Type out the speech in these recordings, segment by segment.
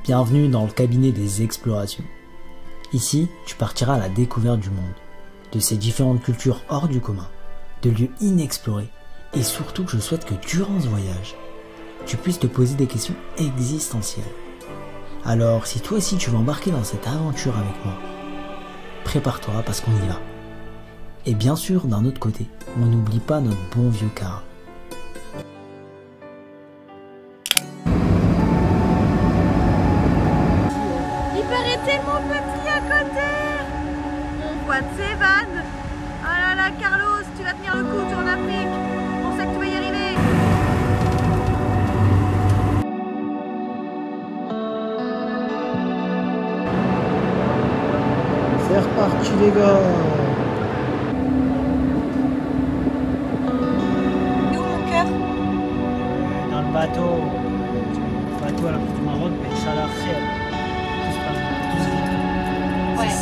Bienvenue dans le cabinet des explorations. Ici, tu partiras à la découverte du monde, de ses différentes cultures hors du commun, de lieux inexplorés, et surtout je souhaite que durant ce voyage, tu puisses te poser des questions existentielles. Alors, si toi aussi tu veux embarquer dans cette aventure avec moi, prépare-toi parce qu'on y va. Et bien sûr, d'un autre côté, on n'oublie pas notre bon vieux Karl. Il paraît tellement petit à côté. On voit de ses vannes. Ah là là, Carlos, tu vas tenir le coup, tu es en Afrique. On sait que tu vas y arriver. C'est reparti les gars. Où mon cœur? Dans le bateau à la côte du Maroc, Inch'Allah khair. Ouais.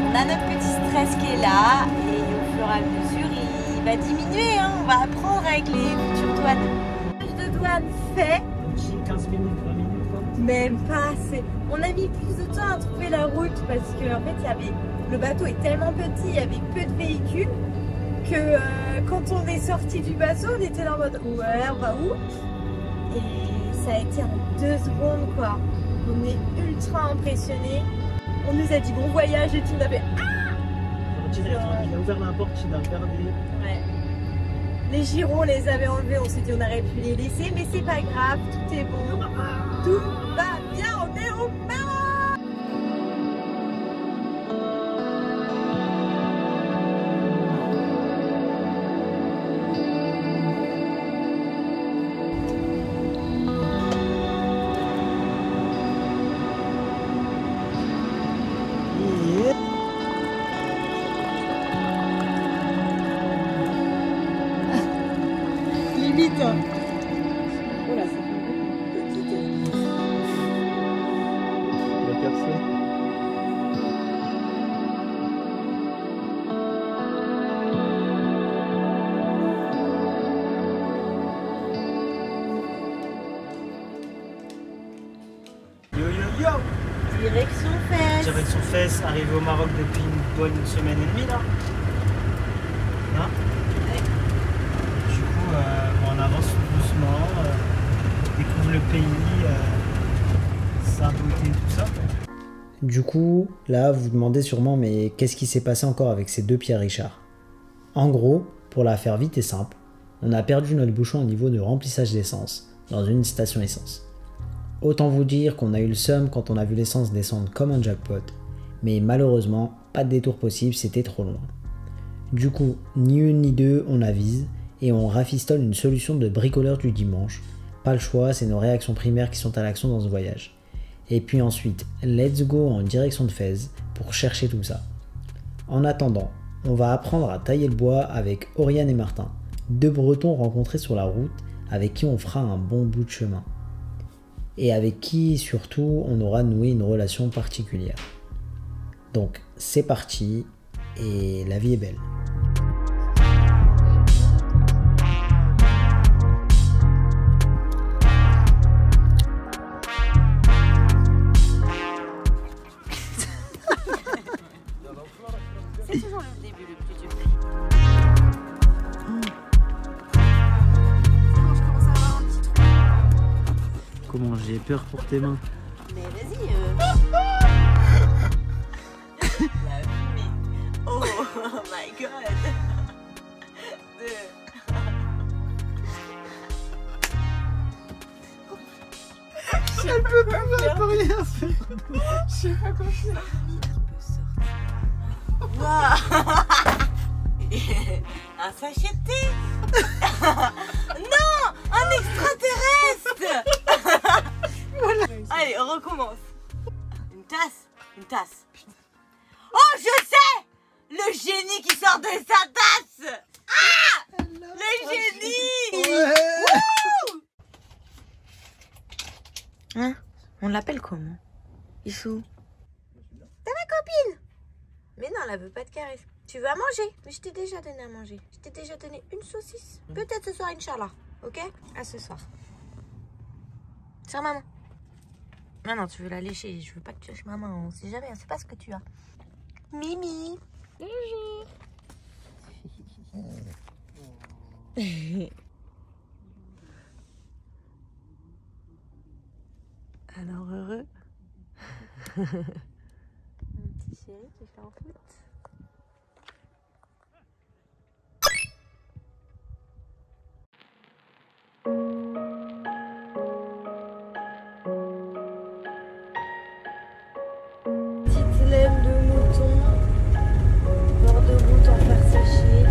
On a notre petit stress qui est là et au fur et à mesure il va diminuer, hein. On va apprendre avec les futures douanes. Le de douane fait. 15 minutes, 20 minutes quoi. Même pas assez. On a mis plus de temps à trouver la route parce que en fait le bateau est tellement petit, il y avait peu de véhicules que quand on est sorti du bateau, on était là en mode ouais, on va où? Et ça a été en 2 secondes quoi. On est ultra impressionnés. On nous a dit bon voyage et tout, on avait Il a ouvert la porte, il a regardé. ouais. Les girons, on les avait enlevés, on s'est dit on aurait pu les laisser, mais c'est pas grave, tout est bon. Tout va bien, on est au Maroc. Limite. Oh là, ça fait beaucoup de petite. La personne. Yo yo yo. Direction fesse. Direction Fès, arrivé au Maroc depuis une semaine et demie là. Hein? Ouais. Du coup, on avance doucement, on découvre le pays, sa beauté, tout ça. Du coup, là, vous vous demandez sûrement, mais qu'est-ce qui s'est passé encore avec ces deux Pierre Richard? En gros, pour la faire vite et simple, on a perdu notre bouchon au niveau de remplissage d'essence dans une station essence. Autant vous dire qu'on a eu le seum quand on a vu l'essence descendre comme un jackpot, mais malheureusement, pas de détour possible, c'était trop loin. Du coup, ni une ni deux, on avise et on rafistole une solution de bricoleur du dimanche. Pas le choix, c'est nos réactions primaires qui sont à l'action dans ce voyage. Et puis ensuite, let's go en direction de Fès pour chercher tout ça. En attendant, on va apprendre à tailler le bois avec Oriane et Martin, deux Bretons rencontrés sur la route avec qui on fera un bon bout de chemin. Et avec qui surtout on aura noué une relation particulière. Donc c'est parti et la vie est belle. C'est toujours le début le plus dur. C'est bon, je commence à avoir un petit trou. Comment j'ai peur pour tes mains. Mais vas-y. La fumée. Oh my god. Elle peut plus, elle peut rien faire. Je sais pas quoi faire. Waouh. Un sachet de thé. Non, un extraterrestre. Voilà. Allez, on recommence. Une tasse. Oh, je sais. Le génie qui sort de sa tasse. Ah, le génie. Ouais. Wouh. Hein? On l'appelle comment? Issou. T'as ma copine? Mais non, elle veut pas de caresse. Tu veux à manger? Mais je t'ai déjà donné à manger. Je t'ai déjà donné une saucisse. Peut-être ce soir, Inch'Allah. Ok? À ce soir. Sur maman. Maintenant, tu veux la lécher. Je veux pas que tu lâches ma main. On sait jamais, on sait pas ce que tu as. Mimi. Bonjour. Alors heureux. Un petit chéri qui fait un foot. Petite laine de mouton, beurre de goutte en faire sécher.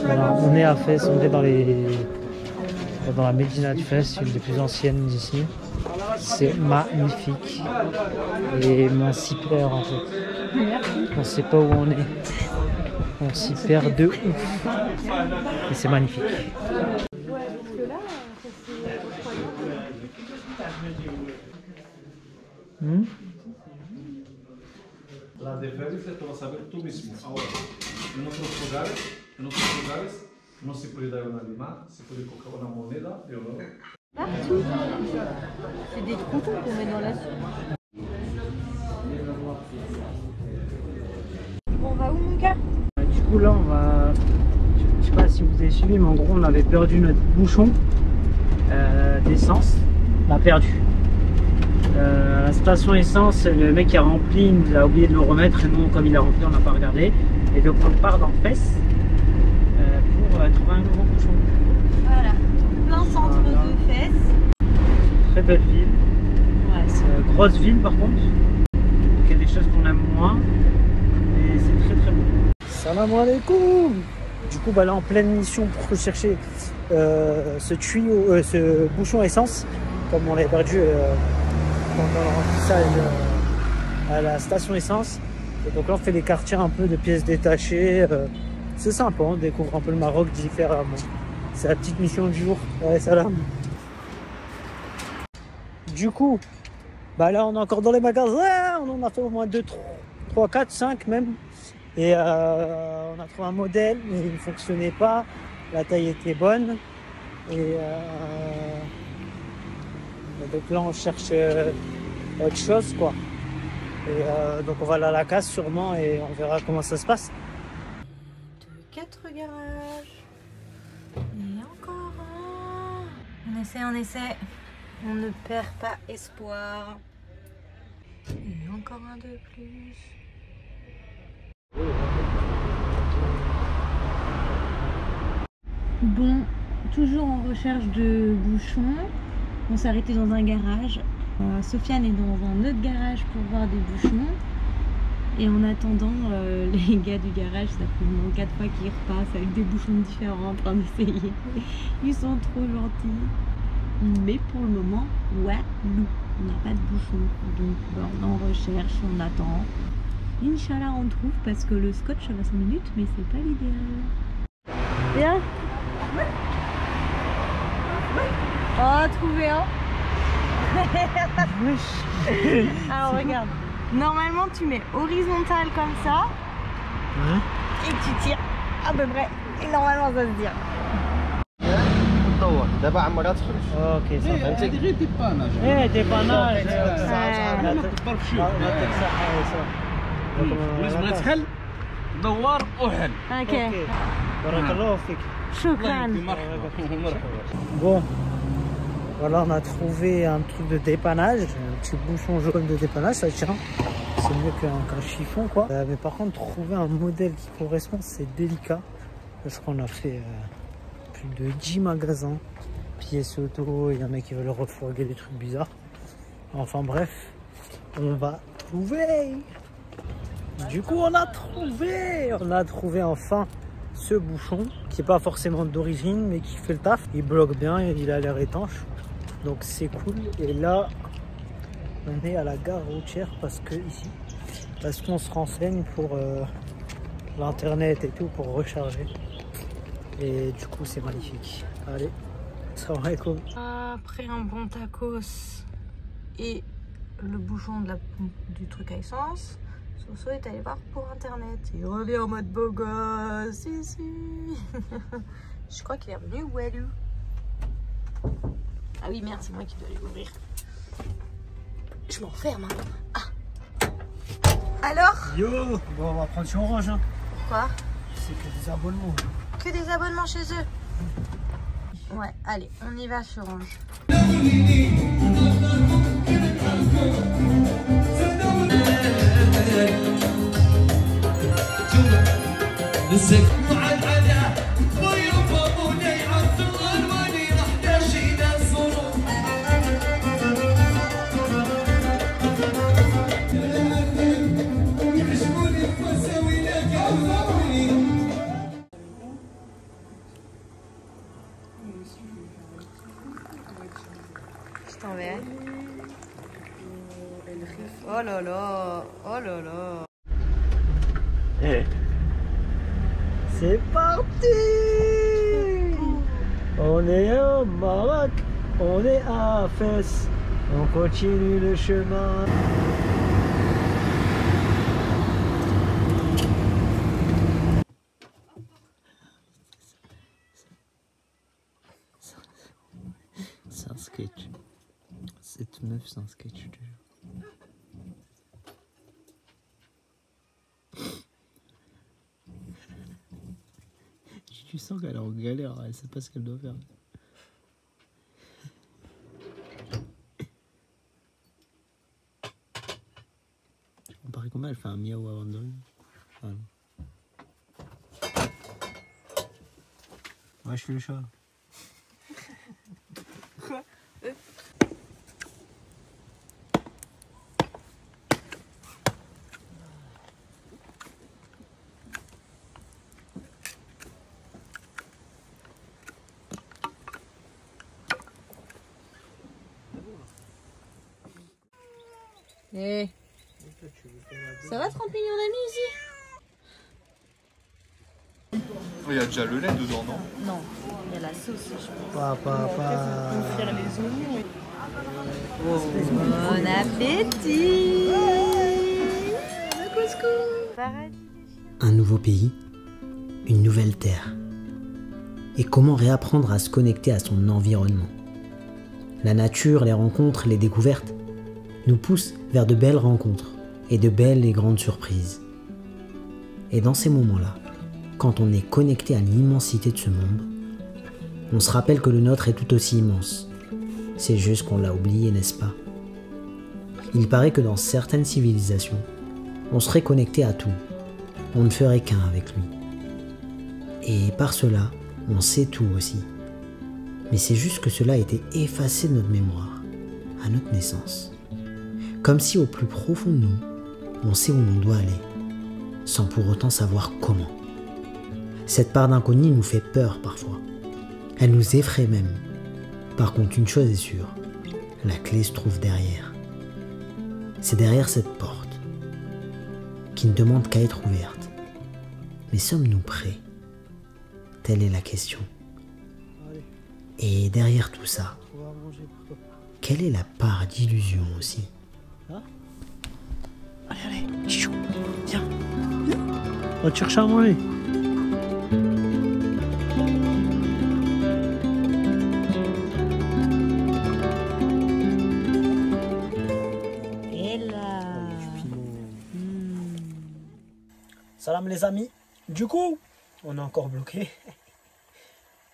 Voilà, on est à Fès, on est dans la Médina de Fès, une des plus anciennes d'ici. C'est magnifique et on s'y perd en fait. On sait pas où on est. On s'y perd de ouf. Et c'est magnifique. La diferencia te vas a ver tú mismo. Ahora, en otros lugares no se puede dar un animal, se puede coger una moneda de oro. Partout. C'est des trous qu'on met dans la soupe. Bon, on va où mon gars? Du coup là on va... Je sais pas si vous avez suivi mais en gros on avait perdu notre bouchon d'essence. On l'a perdu. À la station essence, le mec qui a rempli, il nous a oublié de le remettre et nous comme il a rempli on n'a pas regardé. Et donc on part dans Fès pour trouver un nouveau bouchon. Voilà, plein centre de Fès. Très belle ville. Ouais. C'est une grosse ville par contre. Donc il y a des choses qu'on aime moins. Mais c'est très très beau. Salam alaikum. Du coup bah là en pleine mission pour rechercher ce tuyau, ce bouchon essence. Comme on l'avait perdu pendant le remplissage à la station essence. Et donc là on fait des quartiers un peu de pièces détachées. C'est sympa, on découvre un peu le Maroc différemment. C'est la petite mission du jour. Ouais, salam. Du coup, bah là on est encore dans les magasins. On en a fait au moins 2, 3, 4, 5 même. Et on a trouvé un modèle, mais il ne fonctionnait pas. La taille était bonne. Et donc là on cherche autre chose quoi. Et donc on va aller à la casse sûrement et on verra comment ça se passe. 4 garages. Et encore un. On essaie. On ne perd pas espoir. Et encore un de plus. Bon, toujours en recherche de bouchons. On s'est arrêté dans un garage. Sofiane est dans un autre garage pour voir des bouchons. Et en attendant, les gars du garage, ça fait au moins 4 fois qu'ils repassent avec des bouchons différents en train d'essayer. Ils sont trop gentils. Mais pour le moment, ouais, nous, on n'a pas de bouchons. Donc on en recherche, on attend. Inch'Allah on trouve parce que le scotch ça va 5 minutes, mais c'est pas l'idéal. Bien. Oh, trouvé un. Alors regarde, normalement tu mets horizontal comme ça et tu tires à peu près et normalement ça se tire. ايوا دابا عمرها تخرج. اوكي صافي. هادي غير ديباناج. ديباناج. ما تكبر في شي. يعطيك الصحة. بالنسبه للدخل دوار وحل. اوكي بارك الله فيك. شكرا. مرحبا. Bon, voilà, on a trouvé un truc de dépannage, un petit bouchon jaune de dépannage, ça tient. C'est mieux qu'un chiffon, quoi. Mais par contre, trouver un modèle qui correspond, c'est délicat. Parce qu'on a fait plus de 10 magasins, pièces auto, il y en a qui veulent refourguer des trucs bizarres. Enfin bref, on va trouver. Du coup, on a trouvé enfin ce bouchon qui est pas forcément d'origine mais qui fait le taf. Il bloque bien, il a l'air étanche, donc c'est cool. Et là, on est à la gare routière parce qu'on se renseigne pour l'internet et tout, pour recharger. Et du coup, c'est magnifique. Allez, salam alaikum. Après un bon tacos et le bouchon du truc à essence, Soso est allé voir pour internet. Il revient en mode beau gosse. Si. Je crois qu'il est revenu. Walou. Ah oui, merde, c'est moi qui dois aller l'ouvrir. Je m'enferme. Ah. Alors? Yo, bon, on va prendre sur Orange. Hein. Pourquoi? C'est que des abonnements. Que des abonnements chez eux. Ouais, allez, on y va sur Orange. Je t'enverrai. Oh là là, oh là là. C'est parti. On est au Maroc, on est à Fès, on continue le chemin. C'est un sketch. Cette meuf, c'est un sketch, je te jure. Tu sens qu'elle est en galère, elle sait pas ce qu'elle doit faire. On paraît combien elle fait un miaou avant de dormir. Ah, ouais, je fais le chat. Quoi? Eh, ça va 30 millions d'amis ici? Il y a déjà le lait dedans, non? Non, il y a la sauce, je pense. Papa. Bon appétit! Le couscous! Un nouveau pays, une nouvelle terre. Et comment réapprendre à se connecter à son environnement? La nature, les rencontres, les découvertes nous poussent vers de belles rencontres et de belles et grandes surprises. Et dans ces moments-là, quand on est connecté à l'immensité de ce monde, on se rappelle que le nôtre est tout aussi immense. C'est juste qu'on l'a oublié, n'est-ce pas? Il paraît que dans certaines civilisations, on serait connecté à tout. On ne ferait qu'un avec lui. Et par cela, on sait tout aussi. Mais c'est juste que cela a été effacé de notre mémoire, à notre naissance. Comme si au plus profond de nous, on sait où l'on doit aller, sans pour autant savoir comment. Cette part d'inconnu nous fait peur parfois. Elle nous effraie même. Par contre, une chose est sûre, la clé se trouve derrière. C'est derrière cette porte, qui ne demande qu'à être ouverte. Mais sommes-nous prêts? Telle est la question. Et derrière tout ça, quelle est la part d'illusion aussi? Allez, chou, viens, on va te chercher à manger. Salam les amis. Du coup, on est encore bloqué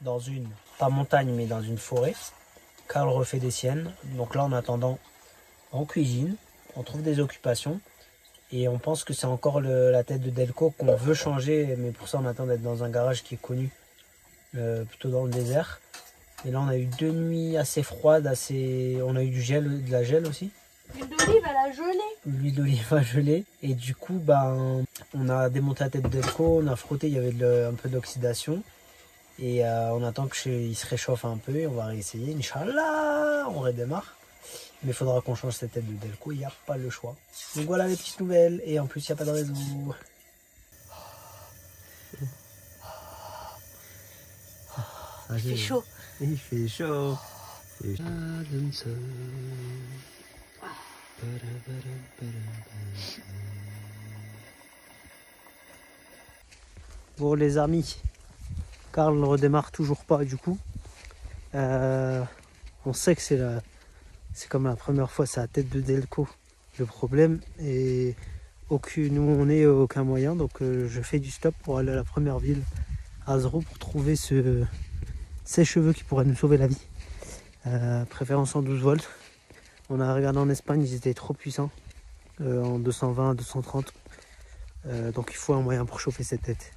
dans une, pas montagne, mais dans une forêt. Karl refait des siennes. Donc là, en attendant, on cuisine, on trouve des occupations. Et on pense que c'est encore la tête de Delco qu'on veut changer. Mais pour ça, on attend d'être dans un garage qui est connu, plutôt dans le désert. Et là, on a eu 2 nuits assez froides, on a eu du gel, de la gel aussi. L'huile d'olive, elle a gelé. L'huile d'olive a gelé. Et du coup, ben, on a démonté la tête de Delco, on a frotté, il y avait un peu d'oxydation. Et on attend qu'il se réchauffe un peu et on va réessayer. Inch'Allah, on redémarre. Mais il faudra qu'on change cette tête de Delco, il n'y a pas le choix. Donc voilà les petites nouvelles. Et en plus, il n'y a pas de réseau. Il fait chaud. Il fait chaud. Bon les amis, Karl ne redémarre toujours pas du coup. On sait que c'est comme la première fois, c'est la tête de Delco le problème. Et nous on n'est aucun moyen, donc je fais du stop pour aller à la première ville, Azro, pour trouver ces cheveux qui pourraient nous sauver la vie. Préférence en 12 volts. On a regardé en Espagne, ils étaient trop puissants, en 220, 230. Donc il faut un moyen pour chauffer cette tête,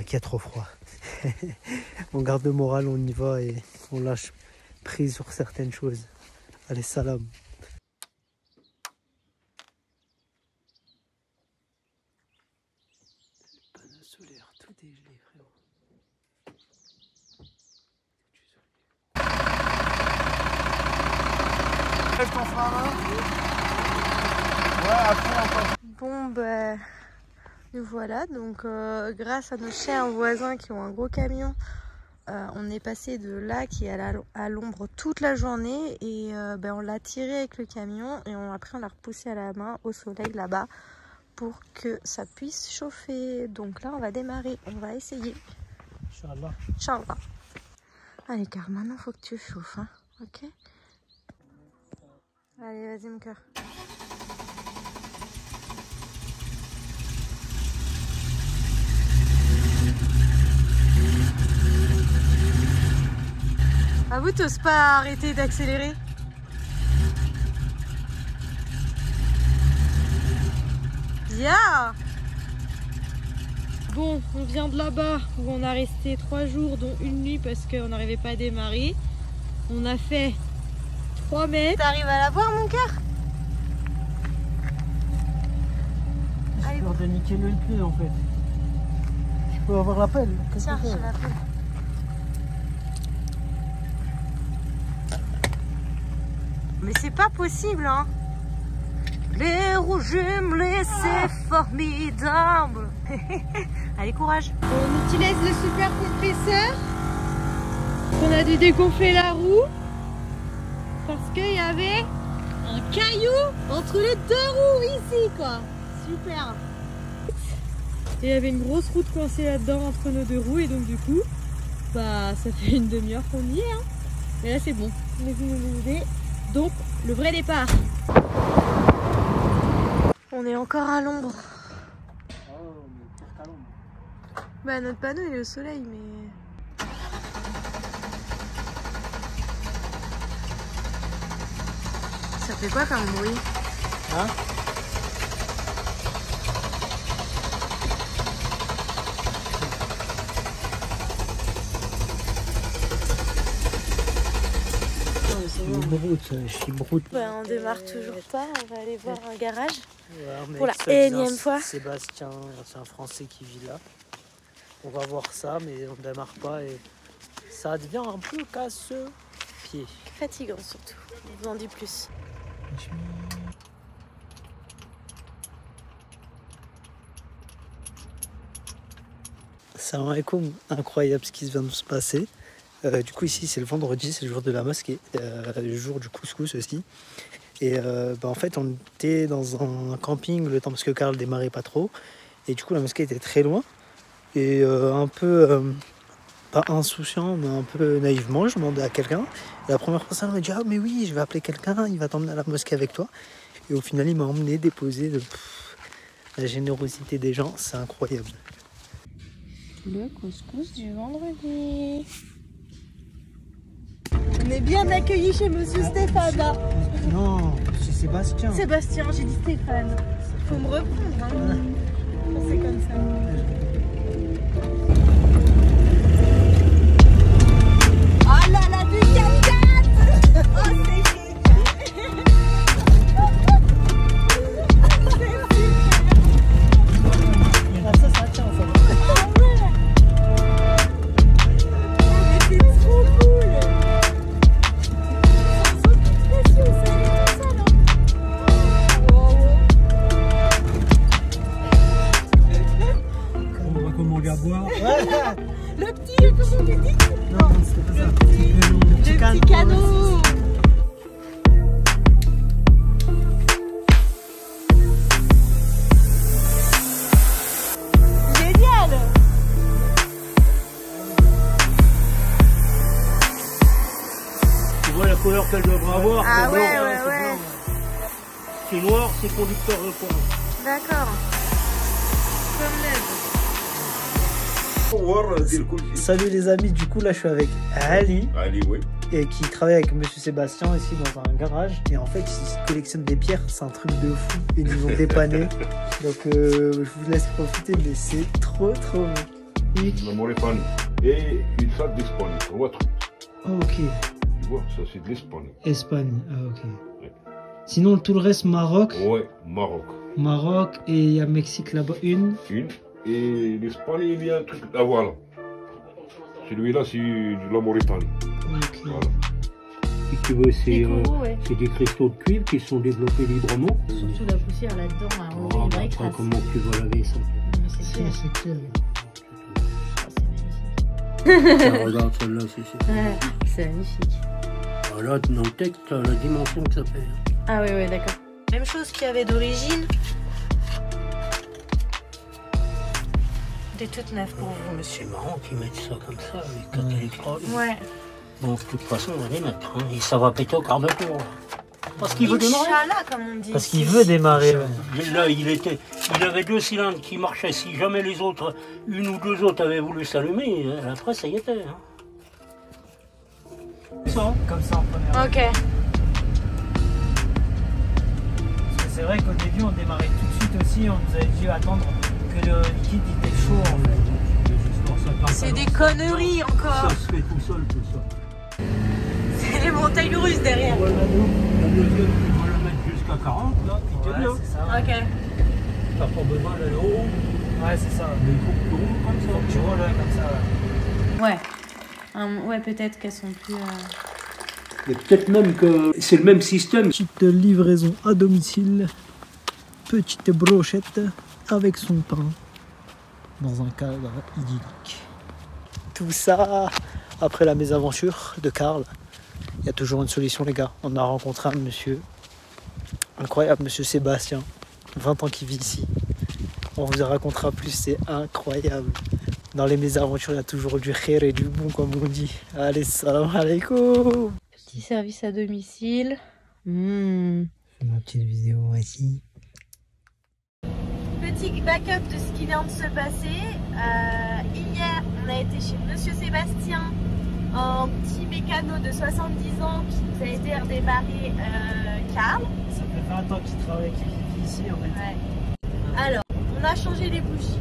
qui a trop froid. On garde le moral, on y va et on lâche prise sur certaines choses. Allez, salam. Le panneau solaire, tout est gelé, frérot. Lève ton frein là. Ouais, à fond encore. Bon, bah, nous voilà. Donc, grâce à nos chers voisins qui ont un gros camion, on est passé de là qui est à l'ombre toute la journée. Et ben, on l'a tiré avec le camion et après on l'a repoussé à la main au soleil là-bas pour que ça puisse chauffer. Donc là, on va démarrer. On va essayer. Inch'Allah. Inch'Allah. Allez, car maintenant, faut que tu chauffes. Hein. Ok? Allez, vas-y, mon cœur. Ah, vous t'oses pas arrêter d'accélérer? Yeah! Bon, on vient de là-bas où on a resté 3 jours, dont une nuit parce qu'on n'arrivait pas à démarrer. On a fait 3 mètres. T'arrives à la voir, mon cœur? J'ai peur de niquer le pneu en fait. Je peux avoir l'appel. Tiens, je l'appelle. Mais c'est pas possible, hein. Les rouges me c'est formidable. Allez, courage. On utilise le super compresseur. On a dû dégonfler la roue parce qu'il y avait un caillou entre les 2 roues ici, quoi. Super. Et il y avait une grosse route coincée là-dedans entre nos 2 roues et donc du coup, bah ça fait une demi-heure qu'on y est. Hein. Mais là c'est bon, on est venu nous aider. Donc le vrai départ. On est encore à l'ombre. Bah notre panneau il est au soleil mais... Ça fait quoi comme bruit? Hein? Je suis broute. Bah, on démarre toujours pas, on va aller voir un garage. Ouais, pour la énième fois. Sébastien, c'est un Français qui vit là. On va voir ça, mais on ne démarre pas et ça devient un peu casse-pied. Fatigant surtout, on vous en dit plus. Salam alaikum, incroyable ce qui vient de se passer. Du coup ici c'est le vendredi, c'est le jour de la mosquée, le jour du couscous aussi. Et en fait on était dans un camping le temps parce que Karl démarrait pas trop. Et du coup la mosquée était très loin. Et un peu, pas insouciant mais un peu naïvement, je demandais à quelqu'un. Et la première personne m'a dit ah mais oui je vais appeler quelqu'un, il va t'emmener à la mosquée avec toi. Et au final il m'a emmené déposer La générosité des gens, c'est incroyable. Le couscous du vendredi. On est bien accueillis chez Monsieur Stéphane là. Non, c'est Sébastien. Sébastien, j'ai dit Stéphane. Faut me reprendre, hein. C'est comme ça. Oh là là, du 4x4. Oh, c'est génial. Ça tient en fait. Ah ouais. Mais c'est trop cool. Sans aucune pression, c'est comme ça, non? On va commander à boire. Le petit, comment on dit? Non, c'est pas ça. Le petit canot. Génial. Tu vois la couleur qu'elle devrait avoir. Ah c'est ouais, blanc, ouais, c'est ouais. blanc. C'est noir, c'est conducteur de courant. D'accord. Comme l'aide. Salut les amis, du coup là je suis avec Ali. Ali, oui. Et qui travaille avec Monsieur Sébastien ici dans un garage. Et en fait, ils collectionnent des pierres, c'est un truc de fou. Ils nous ont dépanné. Donc je vous laisse profiter, mais c'est trop bon. Et... La Mauritanie. Et une salle d'Espagne, 3 trucs. Oh, ok. Tu vois, ça c'est de l'Espagne. Espagne, ah ok. Ouais. Sinon tout le reste, Maroc. Ouais, Maroc. Maroc et il y a Mexique là-bas, une. Et l'Espagne, il y a un truc. Ah voilà. Celui-là, c'est de la Mauritanie. Ok. Voilà. Si tu veux, C'est gros, ouais. c'est des cristaux de cuivre qui sont développés librement. Surtout la poussière là-dedans, hein, on Oh, une bah, vraie après, crasse. comment tu vas laver ça? C'est Si, clair. c'est clair. Oh, c'est magnifique. Tiens, regarde celle-là, c'est Ouais, c'est magnifique. Voilà, dans le texte, t'as la dimension que ça fait. Ah ouais, ouais, d'accord. Même chose qu'il y avait d'origine. Des toutes neuves pour vous, monsieur. C'est marrant qu'ils mettent ça comme ça, avec 4 électrodes. Ouais. Bon, de toute façon, on va les mettre. Hein, et ça va péter au quart de tour. Parce qu'il veut démarrer. Inch'Allah, comme on dit. Parce qu'il veut démarrer. Ouais. Là, il avait 2 cylindres qui marchaient. Si jamais les autres, une ou deux autres avaient voulu s'allumer, après, ça y était. Hein. Ça. Comme ça en première. Ok. Parce que c'est vrai qu'au début on démarrait tout de suite aussi, on nous avait dû attendre que le liquide était chaud en fait. C'est des conneries encore. Ça se fait tout seul, tout ça. C'est les montagnes russes derrière. Voilà, nous, la deuxième, tu vas la mettre jusqu'à 40, là, puis t'es bien. Ouais, c'est ça. Ok. T'as pas besoin d'aller au haut. Ouais, c'est ça. Mais il faut que tu roules comme ça. Faut que tu roules comme ça. Ouais. Ouais. Ouais, peut-être qu'elles sont plus... Et peut-être même que c'est le même système. Petite livraison à domicile. Petite brochette avec son pain. Dans un cadre idyllique. Tout ça après la mésaventure de Karl. Il y a toujours une solution les gars. On a rencontré un monsieur incroyable, monsieur Sébastien. 20 ans qui vit ici. On vous en racontera plus, c'est incroyable. Dans les mésaventures, il y a toujours du khair et du bon comme on dit. Allez, salam alaikum. Petit service à domicile. Je fais ma petite vidéo ici. Petit backup de ce qui vient de se passer. Hier, on a été chez Monsieur Sébastien, un petit mécano de 70 ans qui nous a aidé à redémarrer Karl. Ça fait 20 ans qu'il travaille, qu'il vit ici en fait. Ouais. Alors, on a changé les bougies.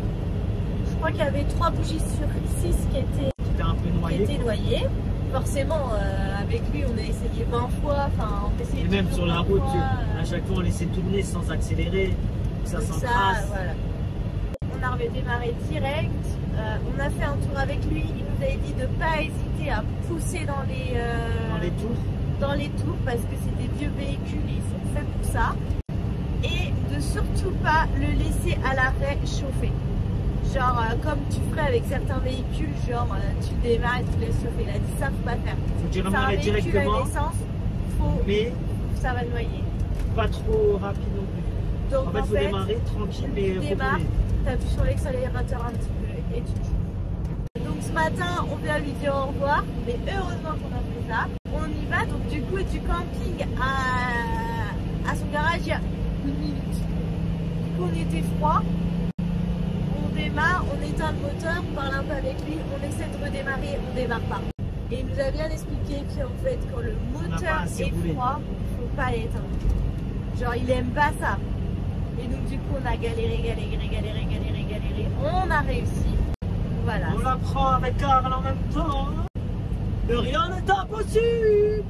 Je crois qu'il y avait 3 bougies sur 6 qui C'était un peu noyé. noyées. Forcément, avec lui, on a essayé 20 fois. Enfin, on essayait Et même toujours sur la 20 route, fois, à chaque fois on laissait tourner sans accélérer, que ça comme s'encrasse. voilà. On a redémarré direct. On a fait un tour avec lui. Il nous avait dit de ne pas hésiter à pousser dans les tours parce que c'est des vieux véhicules et ils sont faits pour ça. Et de surtout pas le laisser à l'arrêt chauffer. Genre comme tu ferais avec certains véhicules, genre tu démarres et tu laisses chauffer. Il a dit ça, faut pas faire. Faut C'est un démarrer véhicule à directement, essence, mais ça va noyer. pas trop rapide non plus. Donc En fait, faut démarrer tranquille, mais tu démarres, contrôlé. t'appuies sur l'accélérateur un petit peu et tu joues. Donc ce matin, on vient lui dire au revoir, mais heureusement qu'on a fait ça. On y va, donc du coup du camping à son garage, il y a 1 minute. qu'on était froid, on démarre, on éteint le moteur, on parle un peu avec lui, on essaie de redémarrer, on démarre pas. Et il nous a bien expliqué qu'en fait, quand le moteur est froid, il faut pas l'éteindre. Genre, il aime pas ça. Et donc, du coup, on a galéré. On a réussi. Voilà. On la prend avec Karl en même temps. De rien n'est impossible.